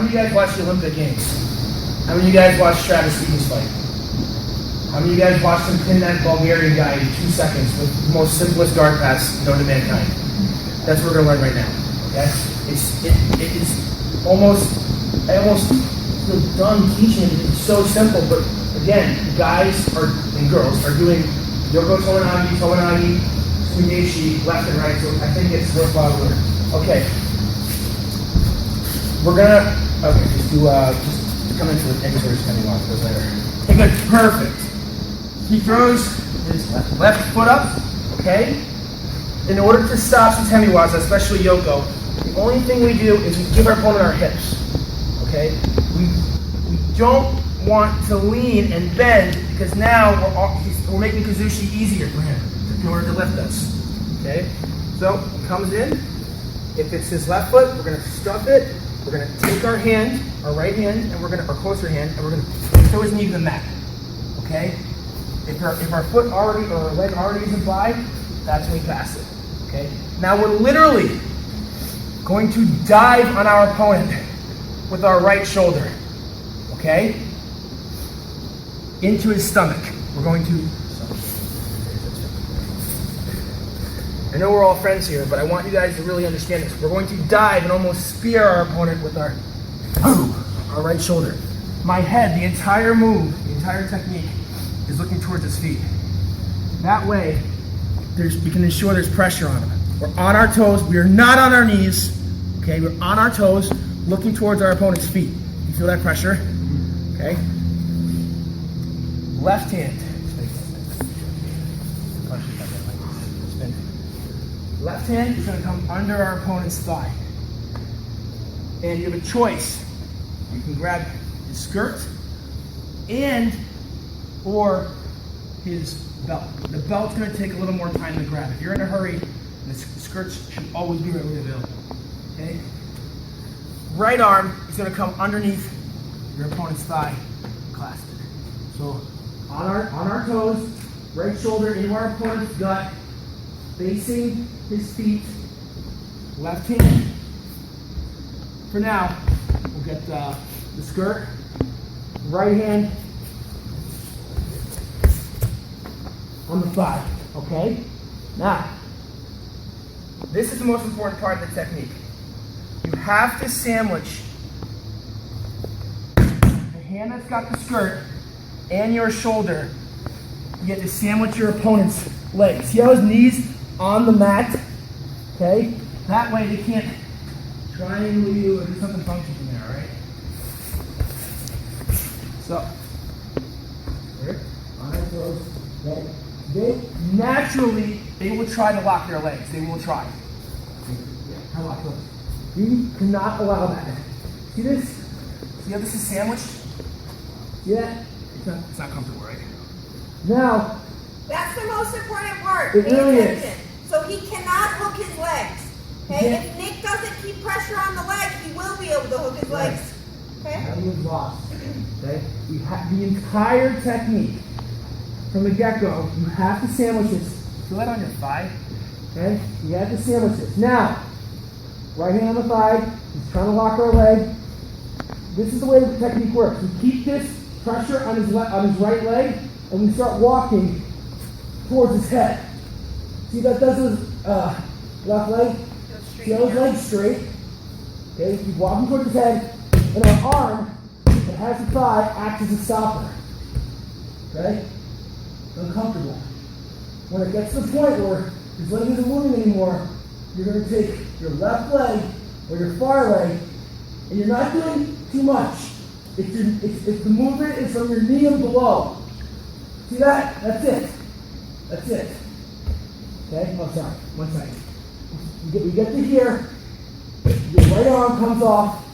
many of you guys watch the Olympic Games? How many of you guys watch Travis Stevens fight? How many of you guys watched him pin that Bulgarian guy in 2 seconds with the most simplest guard pass known to mankind? That's what we're going to learn right now. Okay? It is almost, I almost feel dumb teaching it. It's so simple, but again, guys and girls are doing Yoko Tomanagi, Sumideshi, left and right, so I think it's worthwhile to learn. Okay. We're gonna, just come into the exercise pending on those later. Okay, good, perfect. He throws his left foot up, okay? In order to stop some temiwaza, especially Yoko, the only thing we do is we give our opponent our hips, okay? We don't want to lean and bend because now we're making Kazushi easier for him in order to lift us, okay? So, he comes in. If it's his left foot, we're going to stuff it. We're going to take our hand, our right hand, and our closer hand, and we're going to throw his knee to the mat, okay? If our foot already, or our leg already isn't by, that's when we pass it, okay? Now we're literally going to dive on our opponent with our right shoulder, okay? Into his stomach. We're going to, I know we're all friends here, but I want you guys to really understand this. We're going to dive and almost spear our opponent with our right shoulder. My head, the entire move, the entire technique is looking towards his feet. That way, we can ensure there's pressure on him. We're on our toes. We are not on our knees. Okay, we're on our toes, looking towards our opponent's feet. You feel that pressure? Okay. Left hand. Left hand is going to come under our opponent's thigh. And you have a choice. You can grab his skirt or his belt. The belt's going to take a little more time to grab. If you're in a hurry, the skirt should always be readily available. Okay? Right arm is going to come underneath your opponent's thigh, clasp it. So on our toes, right shoulder into our opponent's gut, facing his feet, left hand. For now, we'll get the skirt, right hand on the thigh, okay? Now, this is the most important part of the technique. You have to sandwich the hand that's got the skirt and your shoulder. You get to sandwich your opponent's legs. See how his knees on the mat? Okay? That way they can't triangle you or do something funky from there, alright? So, here, on our toes, okay? Naturally, they will try to lock their legs. They will try. You cannot allow that. See this? See how this is sandwiched? See that? It's not comfortable, right? Now, that's the most important part. It really is. So he cannot hook his legs. Okay? If Nick doesn't keep pressure on the leg, he will be able to hook his legs. Okay? That was lost. Okay? We have the entire technique from the get-go. You have to sandwich this. Feel that on your thigh. Okay? You have to sandwich this. Now, right hand on the thigh. He's trying to lock our leg. This is the way the technique works. We keep this pressure on his right leg, and we start walking towards his head. See that does his left leg? See how his leg's straight. Okay, keep walking towards his head, and our arm that has the thigh acts as a stopper. Okay? Uncomfortable. When it gets to the point where his leg isn't moving anymore, you're going to take your left leg or your far leg, and you're not doing too much. If the movement is from your knee and below. See that? That's it. That's it. Okay? Oh, sorry. 1 second. We get to here. Your right arm comes off,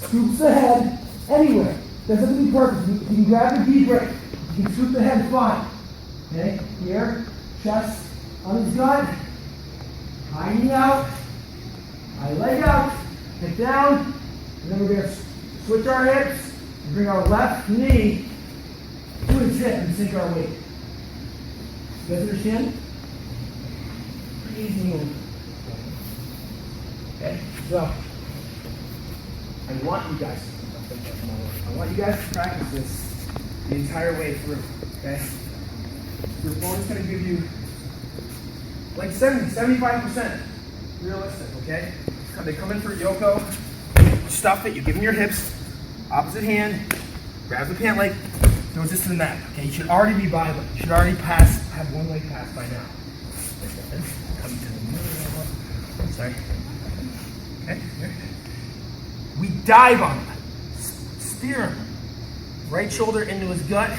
scoops the head anywhere. Doesn't have to be perfect. You can grab the deep break. You can scoop the head fine. Okay? Here, chest on his gut. High knee out. High leg out. Head down. And then we're going to switch our hips and bring our left knee to his hip and sink our weight. You guys understand? Pretty easy move. Okay, so I want you guys to practice this the entire way through, okay? Your opponent's going to give you like 75% realistic, okay? They come in for Yoko, you stuff it, you give them your hips, opposite hand, grabs the pant leg, throws this to the mat, okay? You should already be by them. You should already have one leg pass by now. Come to the middle. Sorry. Okay, here. We dive on him. Steer him. Right shoulder into his gut.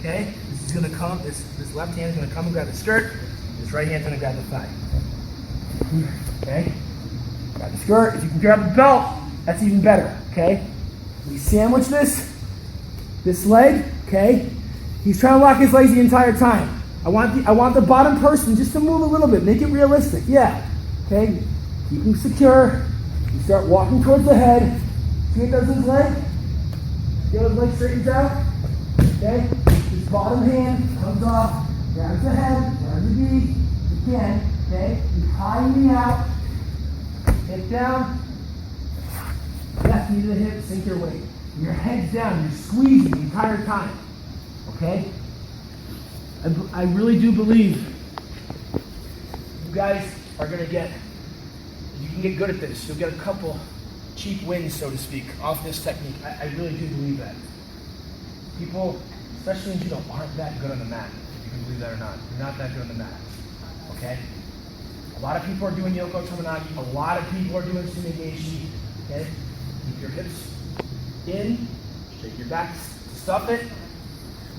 Okay? This is gonna come, this left hand is gonna come and grab the skirt. This right hand's gonna grab the thigh. Okay? Grab the skirt. If you can grab the belt, that's even better. Okay? We sandwich this leg, okay? He's trying to lock his legs the entire time. I want the bottom person just to move a little bit, make it realistic. Yeah. Okay? Keep him secure. You start walking towards the head. See what does his leg? See how his leg straightens out? Okay? His bottom hand comes off, grabs the head, grabs the knee. Again, okay? You high knee out, hip down, left knee to the hip, sink your weight. Your head's down, you're squeezing the entire time. Okay? I really do believe you guys are going to you can get good at this. You'll get a couple cheap wins, so to speak, off this technique. I really do believe that. People, especially in judo, aren't that good on the mat. If you can believe that or not. You're not that good on the mat. Okay? A lot of people are doing Yoko Tomonaki. A lot of people are doing Sumigeshi. Okay? Keep your hips in, shake your back, stuff it.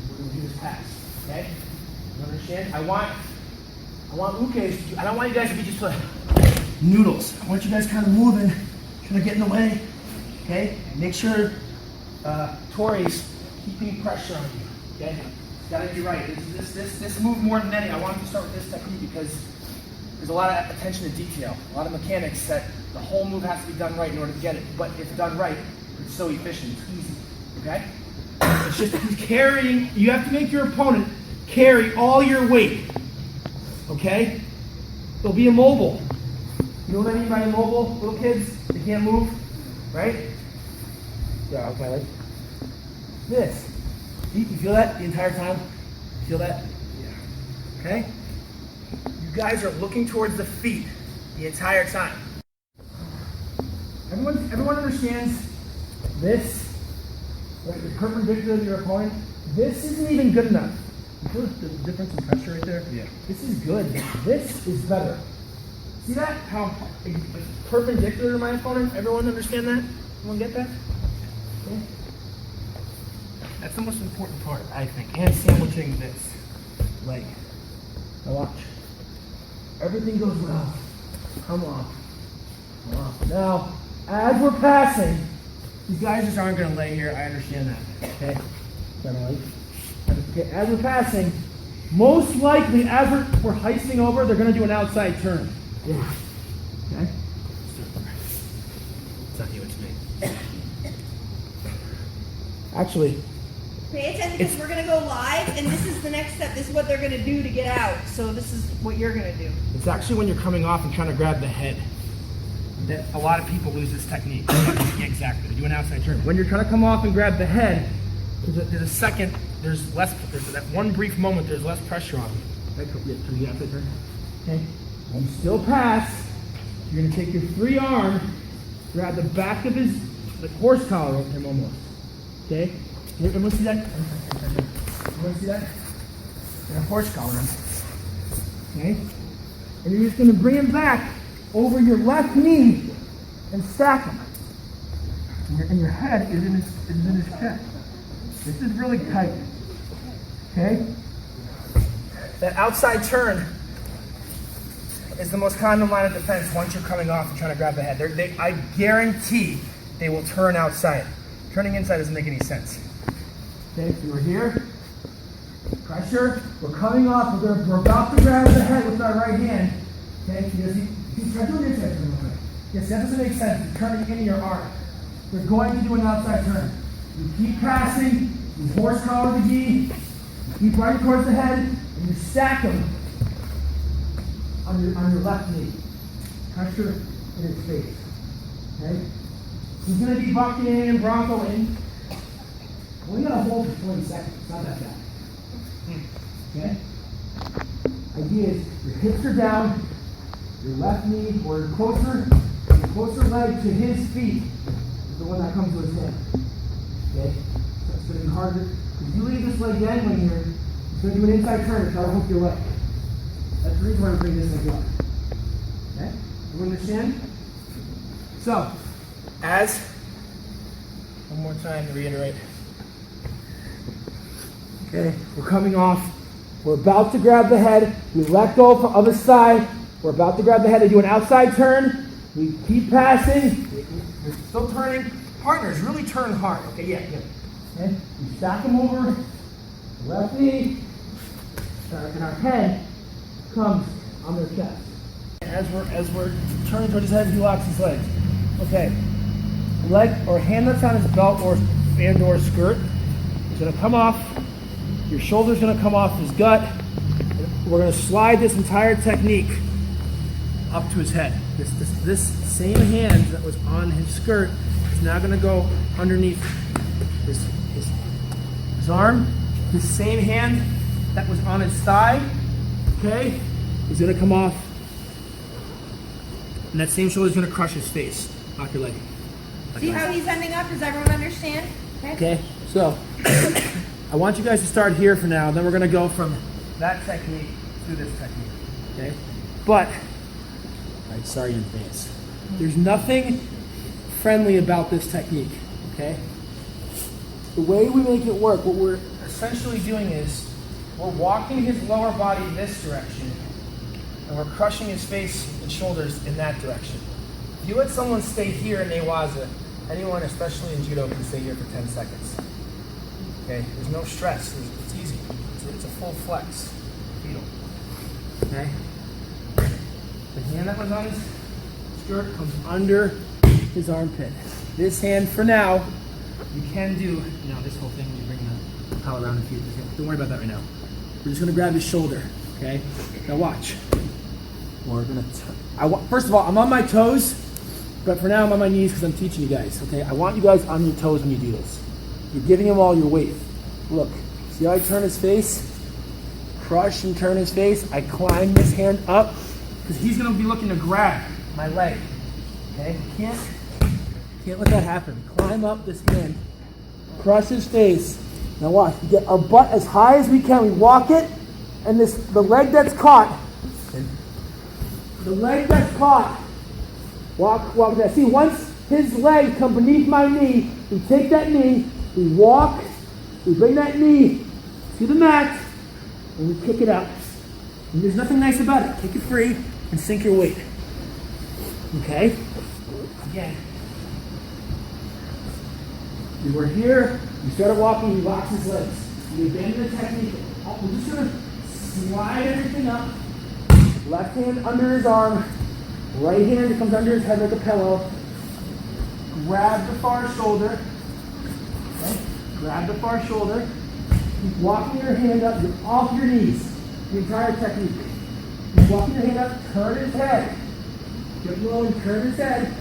We're going to do this pass. Okay? You understand? I want ukes. I don't want you guys to be just like noodles. I want you guys kind of moving, trying to get in the way. Okay? Make sure Tori's keeping pressure on you. Okay? It's got to be right. This move more than any. I want to start with this technique because there's a lot of attention to detail, a lot of mechanics that the whole move has to be done right in order to get it. But if done right, it's so efficient. It's easy. Okay? It's just carrying. You have to make your opponent carry all your weight. Okay? They'll be immobile. You know what I mean by immobile? Little kids, they can't move, right? Yeah, okay, like this. You feel that the entire time? Feel that? Yeah. Okay? You guys are looking towards the feet the entire time. Everyone understands this? Like you're perpendicular to your opponent. This isn't even good enough. You feel the difference in pressure right there? Yeah. This is good. This is better. See that? How perpendicular to my opponent? Everyone understand that? Everyone get that? Okay. That's the most important part, I think. And sandwiching this leg. Now watch. Everything goes well. Come on. Come on. Now, as we're passing, these guys just aren't going to lay here. I understand that. Okay? Okay, as we're passing, most likely, as we're heisting over, they're going to do an outside turn. Yeah. Okay? It's not you, it's me. Actually, pay attention because we're going to go live, and this is the next step. This is what they're going to do to get out. So this is what you're going to do. It's actually when you're coming off and trying to grab the head that a lot of people lose this technique. Yeah, exactly. They do an outside turn. When you're trying to come off and grab the head, there's that one brief moment, there's less pressure on you. The outside turn. Okay? You still pass. You're going to take your free arm, grab the back of his horse collar over him almost. Okay? Everyone see that? Everyone see that? And a horse collar him. Okay? And you're just going to bring him back over your left knee and stack him. And your head is in his chest. This is really tight. Okay? That outside turn is the most common line of defense once you're coming off and trying to grab the head. I guarantee they will turn outside. Turning inside doesn't make any sense. Okay, so we're here. Pressure. We're coming off. We're about to grab the head with our right hand. Okay, try doing your turn real quick. Yes, that doesn't make sense. You're turning into your arm. We're going to do an outside turn. You keep passing. You horse collar the gi. You keep right towards the head, and you stack them on your left knee. Pressure in his face. Okay? He's going to be bucking and broncoing. We're going to hold for 20 seconds. It's not that bad. Okay? Idea is your hips are down, your left knee or your closer leg to his feet is the one that comes to his hand. Okay? So it's going to be harder. If you leave this leg in when you're going to do an inside turn and try to hook your leg. That's the reason why I'm bringing this leg up. Okay? You understand? So, one more time to reiterate. Okay, we're coming off. We're about to grab the head. We let go from the other side. We're about to grab the head. They do an outside turn. We keep passing. We're still turning. Partners, really turn hard. Okay, yeah. Okay, we stack them over. Left knee. And our head comes on their chest. As we're turning towards his head, he locks his legs. Okay. Leg or hand that's on his belt or skirt is going to come off. Your shoulder's going to come off his gut. We're going to slide this entire technique up to his head. This same hand that was on his skirt is now going to go underneath his arm. This same hand that was on his thigh, okay, is going to come off. And that same shoulder is going to crush his face. Knock your leg. See how he's ending up? Does everyone understand? Okay, so I want you guys to start here for now. Then we're going to go from that technique to this technique. Okay? But, I'm sorry in advance. There's nothing friendly about this technique. Okay? The way we make it work, what we're essentially doing is we're walking his lower body this direction and we're crushing his face and shoulders in that direction. If you let someone stay here in Newaza, anyone, especially in Judo, can stay here for 10 seconds. Okay? There's no stress. It's easy. It's a full flex. Fetal. Okay? The hand that was on his skirt comes under his armpit. This hand, for now, you can do, this whole thing when you bring the towel around the feet. Don't worry about that right now. We're just going to grab his shoulder. Okay? Now watch. We're going to first of all, I'm on my toes. But for now, I'm on my knees because I'm teaching you guys, okay? I want you guys on your toes when you do this. You're giving him all your weight. Look, see how I turn his face? Crush and turn his face. I climb this hand up because he's going to be looking to grab my leg, okay? Can't let that happen. Climb up this hand. Crush his face. Now watch. We get our butt as high as we can. We walk it, and the leg that's caught. Walk that. See, once his leg comes beneath my knee, we take that knee, we walk, we bring that knee to the mat, and we kick it out. And there's nothing nice about it. Kick it free and sink your weight. Okay? Again. We were here, we started walking, he locks his legs. We abandon the technique. We're just going to slide everything up. Left hand under his arm. Right hand comes under his head like a pillow. Grab the far shoulder. Okay? Grab the far shoulder. Keep walking your hand up. You're off your knees. The entire technique. Keep walking your hand up. Turn his head. Get low and turn his head.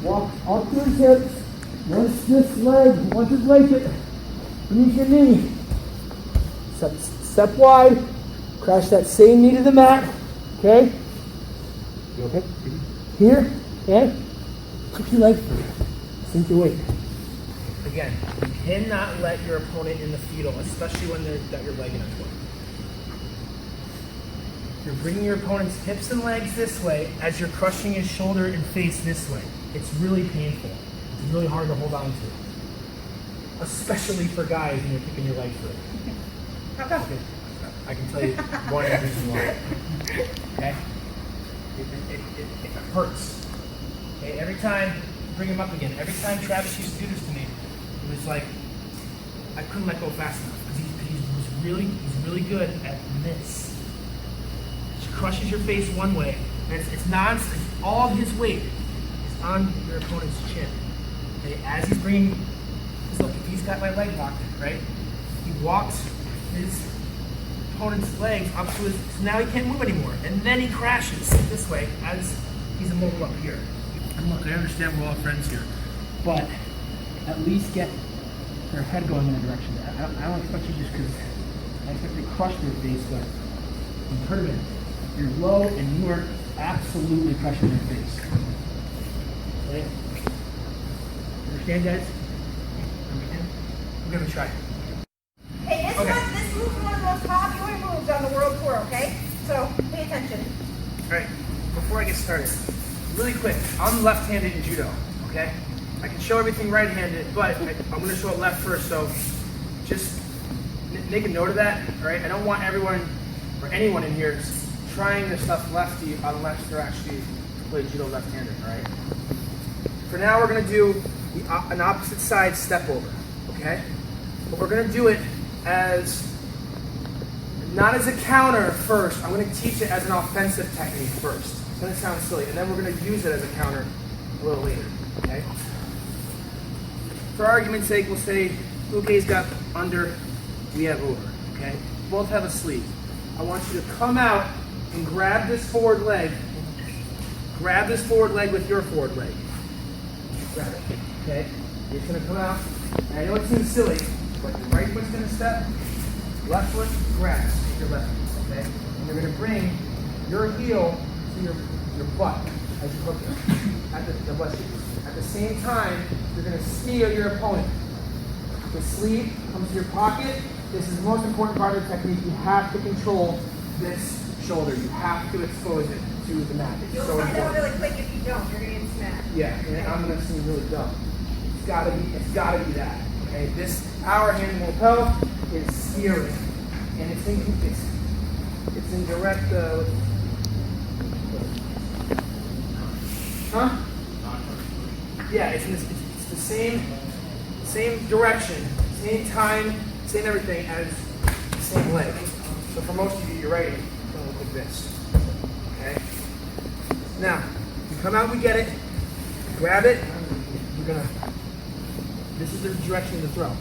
Walk up to his hips. Once his leg hit beneath your knee. Step wide. Crash that same knee to the mat. Okay? You okay? Here, okay? Keep your leg free. Sink your weight. Again, you cannot let your opponent in the fetal, especially when they've got your leg in a twist. You're bringing your opponent's hips and legs this way as you're crushing his shoulder and face this way. It's really painful. It's really hard to hold on to. Especially for guys when you're kicking your leg through. I can tell you one reason why. Okay? It hurts. Okay? Every time, bring him up again. Every time Travis used to do this to me, it was like I couldn't let go fast enough because he's really good at this. He crushes your face one way, and it's all his weight is on your opponent's chin. Okay? As he's bringing, look, if he's got my leg locked, right? He walks his opponent's legs up to his, so now he can't move anymore. And then he crashes this way as he's immobile up here. And look, I understand we're all friends here. but at least get their head going in a direction. I don't expect you just because I expect to crush their face, but in tournament, you're low and you are absolutely crushing their face. Okay? Understand, guys? Understand? We're gonna try. Hey, this move is one of the most popular moves on the world tour, okay? So pay attention. Alright, before I get started, really quick, I'm left-handed in judo, okay? I can show everything right-handed, but I'm gonna show it left first, so just make a note of that, alright? I don't want everyone or anyone in here trying this stuff lefty unless they're actually play judo left-handed, alright? For now, we're gonna do an opposite side step over, okay? But we're gonna do it as, not as a counter first. I'm gonna teach it as an offensive technique first. It's gonna sound silly, and then we're gonna use it as a counter a little later, okay? For argument's sake, we'll say Uke's got under, we have over, okay? Both have a sleeve. I want you to come out and grab this forward leg. Grab this forward leg with your forward leg. Grab it, okay? You're just gonna come out, and I know it seems silly, but your right foot's gonna step, left foot grabs your left foot, okay? And you're gonna bring your heel to your butt as you hook it. At the same time, you're gonna steer your opponent. The sleeve comes to your pocket. This is the most important part of the technique. You have to control this shoulder. You have to expose it to the mat. It's You'll so find out important. really quick if you don't. You're gonna get smacked. Yeah, and I'm gonna seem really dumb. It's gotta be that. Okay, this power hand lapel is steering, and it's in direct. Huh? Yeah, it's the same direction, same time, same everything as the same leg. So for most of you, you're right. It's gonna look like this. Okay. Now, you come out, we get it. Grab it. This is the direction of the throw.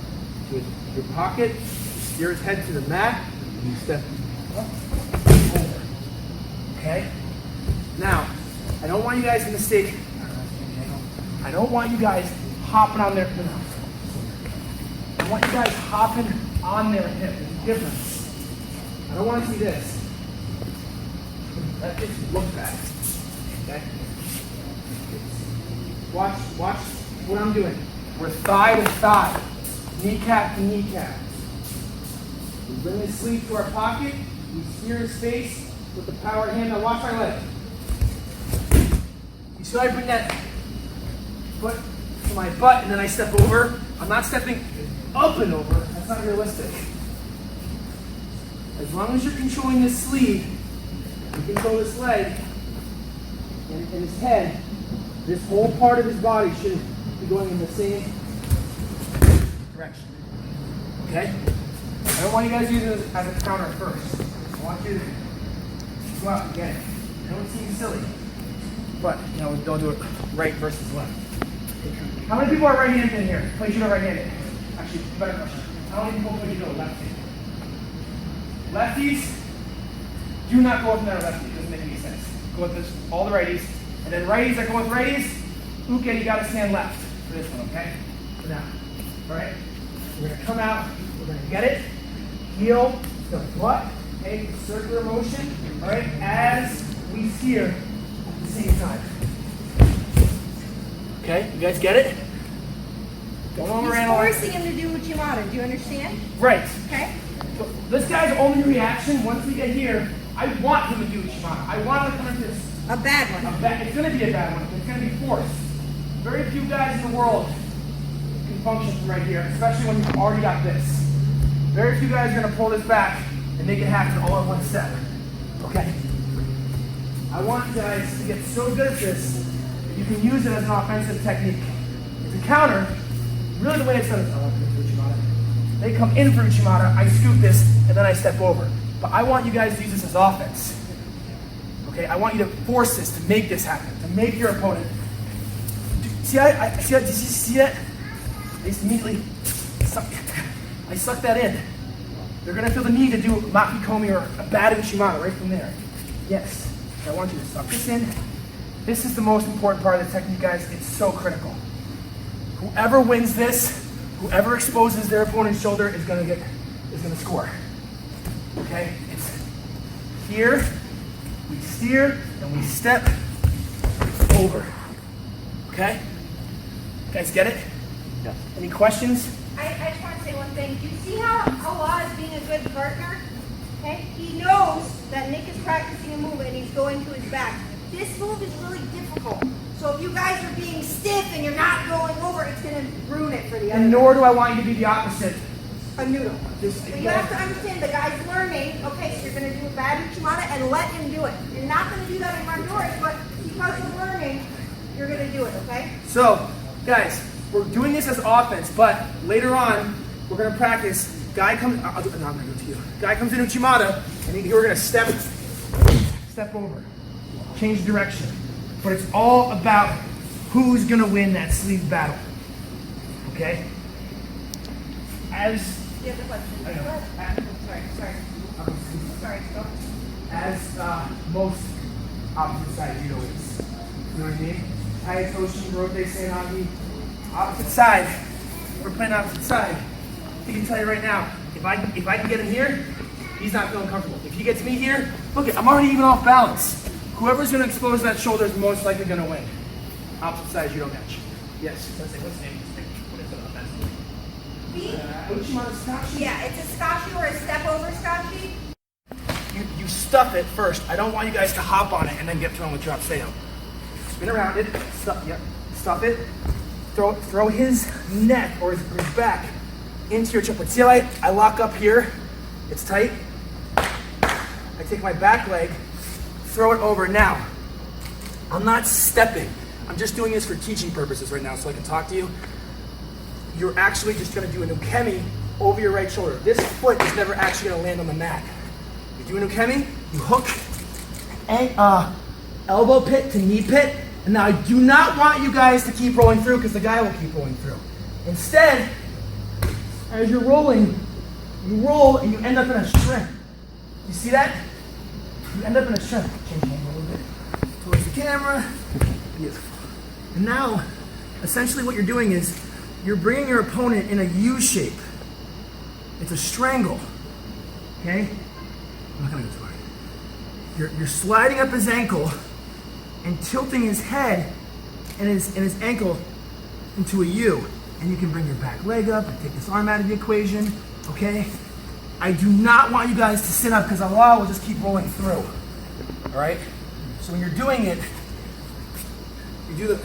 With your pocket, steer his head to the mat, and you step up, over. Okay? Now, I don't want you guys to mistake. I don't want you guys hopping on their hip. I want you guys hopping on their hip. There's a difference. I don't want to see this. That just looks bad. Okay? Watch what I'm doing. We're thigh to thigh, kneecap to kneecap. We bring his sleeve to our pocket. We steer his face with the power hand. Now watch my leg. You see how I bring that foot to my butt and then I step over? I'm not stepping up and over. That's not realistic. As long as you're controlling this sleeve, you control this leg and his head, this whole part of his body should be going in the same direction. Okay? I don't want you guys to use it as a counter first. I want you to go out and get it. I know it seems silly, but don't do it right versus left. How many people are right-handed in here? Play judo right-handed. Actually, better question. How many people play judo left-handed? Lefties, do not go with another lefty. It doesn't make any sense. Go with this, all the righties. And then righties that go with righties, Uke, you got to stand left for this one, okay? For now. All right? We're going to come out. We're going to get it. Heel to butt. Okay? Circular motion. All right? As we steer at the same time. Okay? You guys get it? Don't overanalyze. You're forcing him to do Uchimata. Do you understand? Right. Okay. So this guy's only reaction, once we get here, I want him to do Uchimata. I want him to come into this. A bad one. It's going to be a bad one. It's going to be forced. Very few guys in the world can function from right here, especially when you've already got this. Very few guys are going to pull this back and make it happen all in one step. Okay. I want you guys to get so good at this that you can use it as an offensive technique. It's a counter. Really the way it's done is, I want to do Uchimata. They come in for Uchimata, I scoop this, and then I step over. But I want you guys to use this as offense. Okay, I want you to force this, to make this happen, to make your opponent. See that? They just immediately suck. I suck that in. They're gonna feel the need to do Makikomi or a bad Uchimata right from there. Yes, I want you to suck this in. This is the most important part of the technique, guys. It's so critical. Whoever wins this, whoever exposes their opponent's shoulder is gonna score. Okay? It's here, we steer, and we step over. Okay? You guys get it? Yeah. Any questions? I just want to say one thing. Do you see how Allah is being a good partner? Okay? He knows that Nick is practicing a move and he's going to his back. This move is really difficult. So if you guys are being stiff and you're not going over, it's going to ruin it for the other And nor do I want you to be the opposite. a noodle. Just, So you have to understand the guy's learning, okay, so you're going to do a bad Uchimata and let him do it. You're not going to do that in Honduras, but because of learning, you're going to do it, okay? So, guys, we're doing this as offense, but later on, we're going to practice. Guy comes, no, I'm going to do it to you. Guy comes in Uchimata, and we're going to step over, change direction. But it's all about who's going to win that sleeve battle. Okay? As You have the question. I know. Go ahead. Sorry, go. as most opposite side judo is. You know what I mean? Hayatoshi, Rote, Seinagi, opposite side. We're playing opposite side. I can tell you right now, if I can get him here, he's not feeling comfortable. If he gets me here, look, I'm already even off balance. Whoever's going to expose that shoulder is most likely going to win. Opposite side judo match. Yes. What's the name of this thing? What is it offensively? Uchimata Scotchy. Yeah, it's a scotchy or a step over scotchy. You stuff it first. I don't want you guys to hop on it and then get thrown with drop sail. Spin around it. Stuff it. Throw his neck or his back into your triplet. See how I lock up here? It's tight. I take my back leg, throw it over. Now, I'm not stepping. I'm just doing this for teaching purposes right now so I can talk to you. You're actually just going to do an ukemi over your right shoulder. This foot is never actually going to land on the mat. You do an ukemi, you hook, and elbow pit to knee pit. And now I do not want you guys to keep rolling through because the guy will keep rolling through. Instead, as you're rolling, you roll and you end up in a shrimp. You see that? You end up in a shrimp. Change the angle a little bit towards the camera. Beautiful. And now, essentially what you're doing is you're bringing your opponent in a U shape. It's a strangle. Okay? I'm not gonna go too hard. You're sliding up his ankle and tilting his head and his ankle into a U. And you can bring your back leg up and take this arm out of the equation. Okay? I do not want you guys to sit up because Allah will just keep rolling through. Alright? So when you're doing it, you do the.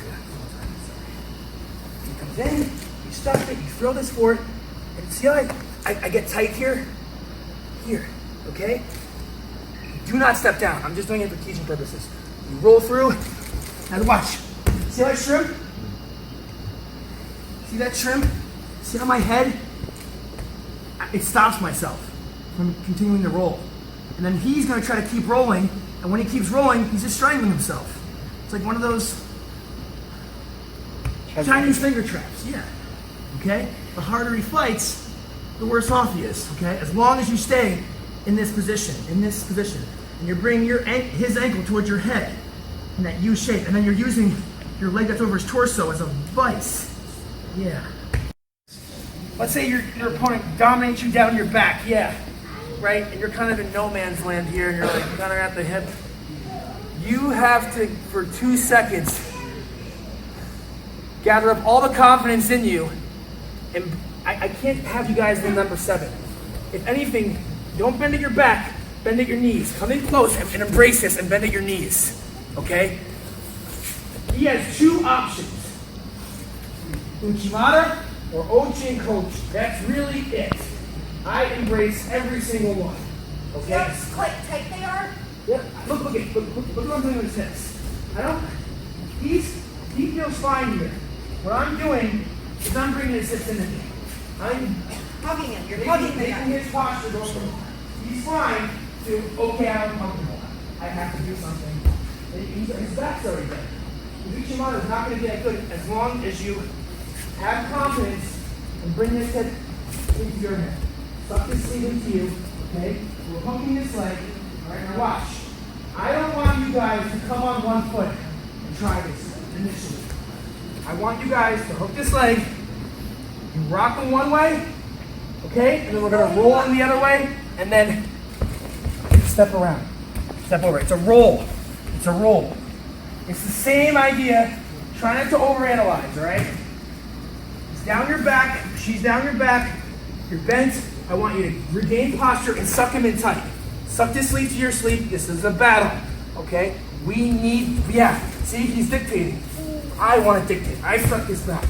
He comes in, you stuff it, you throw this forward, and see how I get tight here? Here, okay? Do not step down. I'm just doing it for teaching purposes. You roll through, and watch. See how I shrimp? See that shrimp? See how my head? It stops myself from continuing to roll. And then he's gonna try to keep rolling, and when he keeps rolling, he's just strangling himself. It's like one of those Chinese finger traps, yeah. Okay? The harder he fights, the worse off he is, okay? As long as you stay in this position, and you're bringing his ankle towards your head in that U shape, and then you're using your leg that's over his torso as a vice. Yeah. Let's say your opponent dominates you down your back, yeah. Right? And you're kind of in no man's land here, and you're like kind of at the hip. You have to, for 2 seconds, gather up all the confidence in you, and I can't have you guys in number 7. If anything, don't bend at your back, bend at your knees. Come in close and embrace this and bend at your knees, okay? He has 2 options. Uchimata or Ochi and Kochi. That's really it. I embrace every single one, okay? Just quite tight they are. Yep. Look what I'm doing with his hips. He feels fine here. What I'm doing is I'm bringing his hips into me. I'm Hugging him. You're hugging making him. his posture go from he's fine to okay, I'm uncomfortable. I have to do something. His back's already there. The Uchimata is not going to get good as long as you have confidence and bring this head into your head. Suck this sleeve into you, okay? We're hooking this leg. Alright, now watch. I don't want you guys to come on one foot and try this initially. I want you guys to hook this leg. You rock them one way, okay? And then we're gonna roll them the other way, and then step around. Step over. It's a roll. It's a roll. It's the same idea. Try not to overanalyze, all right? It's down your back. She's down your back. You're bent. I want you to regain posture and suck him in tight. Suck this sleeve to your sleeve. This is a battle, okay? We need, see, he's dictating. I want to dictate. I suck his back,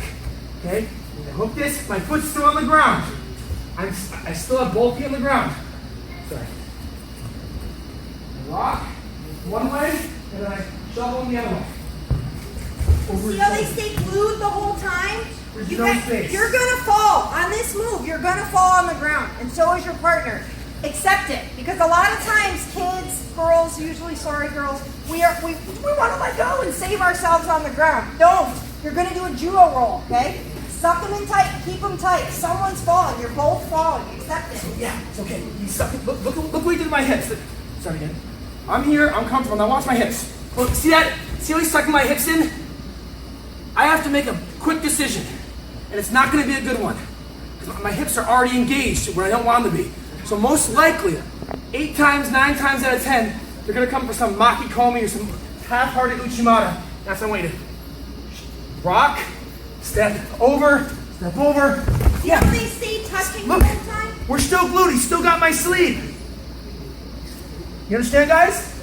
okay? I hook this. My foot's still on the ground. I still have both feet on the ground. Sorry. Rock one way, and then I shovel them the other way. See how they stay glued the whole time? There's no space. You're going to fall on this move. You're going to fall on the ground, and so is your partner. Accept it, because a lot of times kids, girls, usually girls, we want to let go and save ourselves on the ground. Don't. You're going to do a judo roll, okay? Suck them in tight. Keep them tight. Someone's falling. You're both falling. Accept it. Yeah, it's okay. He's sucking. Look what he did to my hips. Start again. I'm here. I'm comfortable. Now watch my hips. Look, see that? See how he's sucking my hips in? I have to make a quick decision, and it's not going to be a good one. Because my hips are already engaged where I don't want them to be. So most likely, 8 times, 9 times out of 10, they're going to come for some maki-komi or some half-hearted uchimata. That's the way to rock, step over. See how they stay touching the Look, whole time? we're still glued. He's still got my sleeve. You understand, guys?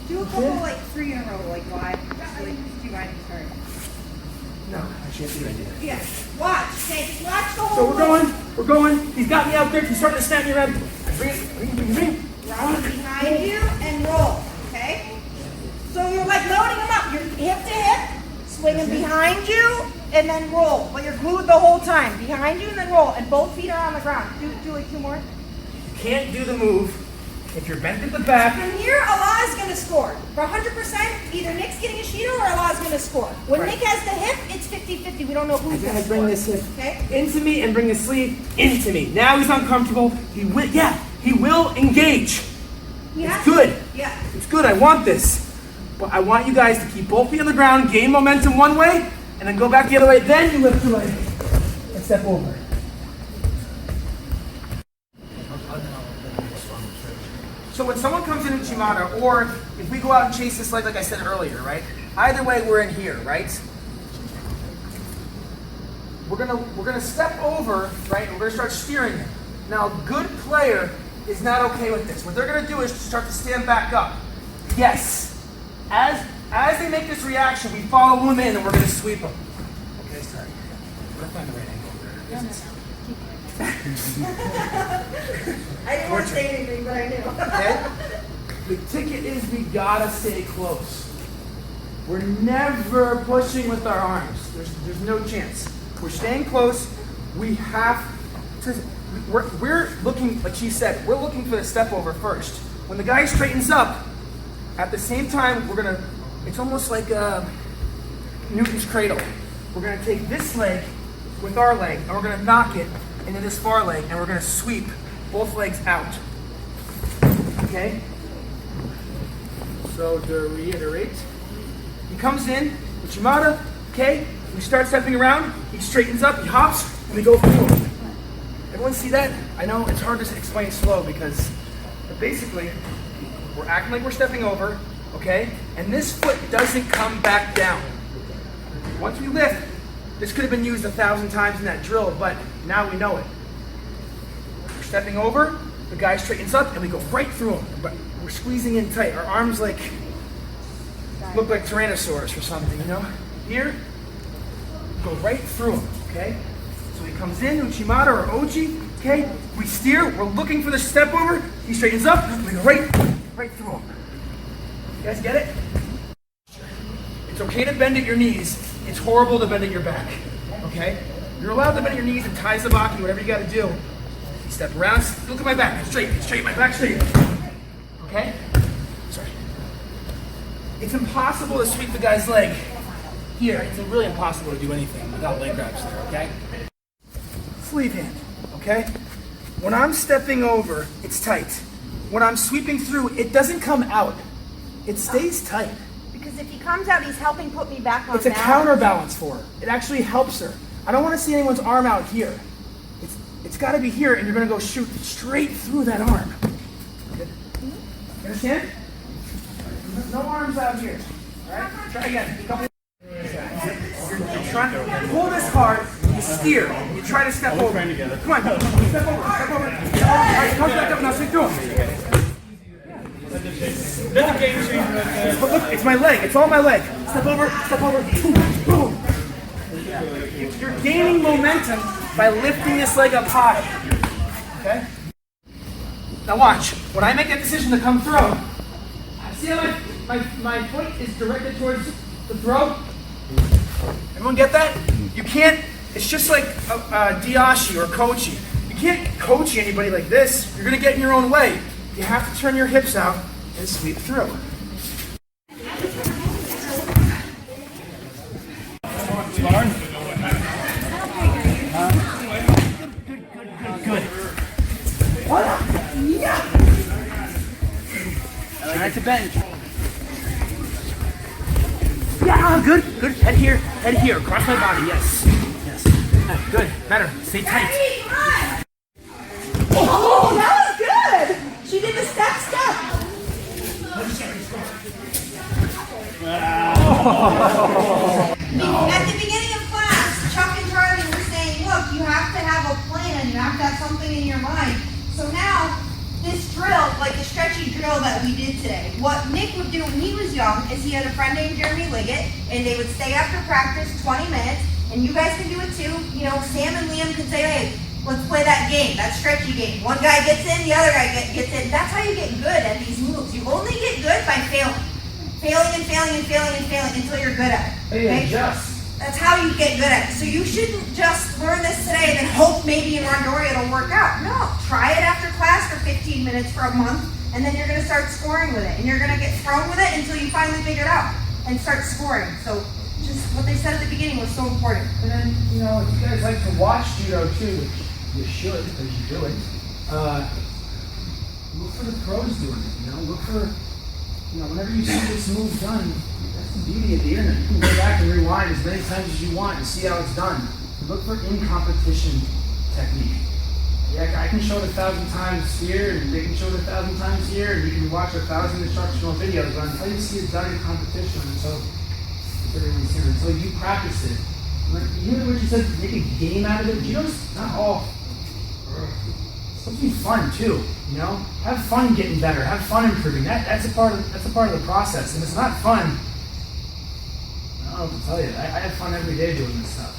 Do a couple, like 3 in a row, like wide. Like 2 wide and start. No, actually, that's a good idea. Yeah. Watch. Okay, just watch the whole So we're going. He's got me out there. He's starting to snap me around. Bring it. Roll behind you and roll, okay? So you're like loading them up. You're hip to hip, swinging behind you, and then roll. But you're glued the whole time. Behind you and then roll. And both feet are on the ground. Do like 2 more. You can't do the move if you're bent at the back. From here, Allah is going to score. For 100%, either Nick's getting a Shido or Allah is going to score. When Right. Nick has the hip, it's 50-50. We don't know who's going to score. Bring this hip Okay? into me and bring his sleeve into me. Now he's uncomfortable. He will engage. Yeah. It's good. Yeah. It's good. I want this. But I want you guys to keep both feet on the ground, gain momentum one way, and then go back the other way. Then you lift your leg and step over. So when someone comes in Uchimata, or if we go out and chase this leg like I said earlier, right? Either way, we're in here, right? We're gonna step over, right? And we're gonna start steering it. Now, a good player is not okay with this. What they're gonna do is start to stand back up. Yes. As they make this reaction, we follow them in and we're gonna sweep them. Okay, sorry. I'm gonna find the right angle there. I didn't want to say anything, but I knew. Okay? The ticket is we gotta stay close. We're never pushing with our arms. There's no chance. We're staying close. We have to. We're looking, like she said, we're looking for the step over first. When the guy straightens up, at the same time, we're gonna. It's almost like Newton's cradle. We're gonna take this leg with our leg, and we're gonna knock it into this far leg, and we're gonna sweep both legs out. Okay? So to reiterate, he comes in, Uchimata, okay? We start stepping around, he straightens up, he hops, and we go through him. Everyone see that? I know it's hard to explain slow because, but basically, we're acting like we're stepping over, okay? And this foot doesn't come back down. Once we lift, this could have been used 1,000 times in that drill, but now we know it. We're stepping over, the guy straightens up, and we go right through him. But we're squeezing in tight. Our arms look like Tyrannosaurus or something, you know? Here, go right through him, okay? So he comes in, Uchimata or Ochi, okay? We steer, we're looking for the step over, he straightens up, and we go right through him. You guys get it? It's okay to bend at your knees. It's horrible to bend at your back, okay? You're allowed to bend at your knees and tie sabaki, whatever you gotta do. Step around, look at my back, straight, my back straight. Okay? Sorry. It's impossible to sweep the guy's leg here. It's really impossible to do anything without leg grabs there, okay? Sleeve hand, okay? When I'm stepping over, it's tight. When I'm sweeping through, it doesn't come out. It stays tight. Because Because if he comes out, he's helping put me back on It's a balance. counterbalance for her. It actually helps her. I don't want to see anyone's arm out here. It's got to be here, and you're going to go shoot straight through that arm. You understand? No arms out here. All right? Try again. You're trying to pull this hard. You steer. You try to step over. Come on. Step over. Step over. All right, come back up now. Sit through. That's a game changer right there. But look, it's my leg. It's all my leg. Step over. Step over. Boom. Boom. You're gaining momentum by lifting this leg up high. Okay? Now watch. When I make a decision to come throw, see how my foot is directed towards the throw? Everyone get that? You can't, it's just like Diashi or Kochi. You can't Kochi anybody like this. You're going to get in your own way. You have to turn your hips out and sweep through. Good. What up? Yeah. Try to bend. Yeah, good. Head here. Across my body. Yes. Good. Better. Stay tight. Hey, come on. Oh, that was good. She did the step. At the beginning of class, Chuck and Charlie were saying, look, you have to have a plan. You have to have something in your mind. So now, this drill, like the stretchy drill that we did today, what Nick would do when he was young is he had a friend named Jeremy Liggett, and they would stay after practice 20 minutes, and you guys can do it too. You know, Sam and Liam can say, hey, let's play that game, that stretchy game. One guy gets in, the other guy gets in. That's how you get good at these moves. You only get good by failing. Failing until you're good at it. Okay? That's how you get good at it. So you shouldn't just learn this today and then hope maybe in Rondori it'll work out. No, try it after class for 15 minutes for a month, and then you're going to start scoring with it. And you're going to get thrown with it until you finally figure it out and start scoring. So just what they said at the beginning was so important. And then, you know, if you guys like to watch judo too, which you should because you do it, look for the pros doing it, you know? Look for, you know, whenever you see this move done, that's the beauty of the internet. You can go back and rewind as many times as you want and see how it's done. Look for in-competition technique. Yeah, I can show it 1,000 times here, and they can show it 1,000 times here, and you can watch 1,000 instructional videos, but until you see it done in competition, until you practice it, like, you know what you said, make a game out of it? Judo's not all, it's supposed to be fun too, you know? Have fun getting better, have fun improving. That's a part of the process, and if it's not fun, I don't know what to tell you. I have fun every day doing this stuff.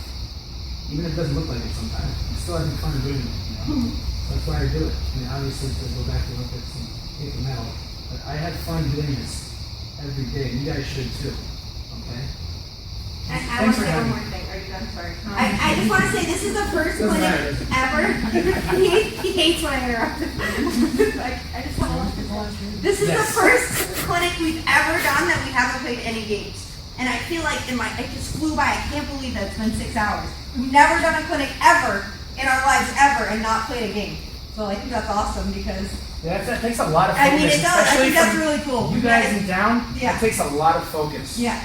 Even if it doesn't look like it sometimes. I'm still having fun doing it, you know? That's why I do it. I mean, obviously, to go back to Olympics and take the medal, but I have fun doing this every day, and you guys should too, okay? I want to say one more thing. Are you done? Sorry. I just want to say this is the first clinic ever. he hates when I interrupt him. I just want to This is the first clinic we've ever done that we haven't played any games. And I feel like it just flew by. I can't believe that it's been 6 hours. We've never done a clinic ever in our lives ever and not played a game. So I think that's awesome because that takes a lot of focus. I mean, it does. I think that's really cool. You guys in town, Yeah. it takes a lot of focus. Yeah.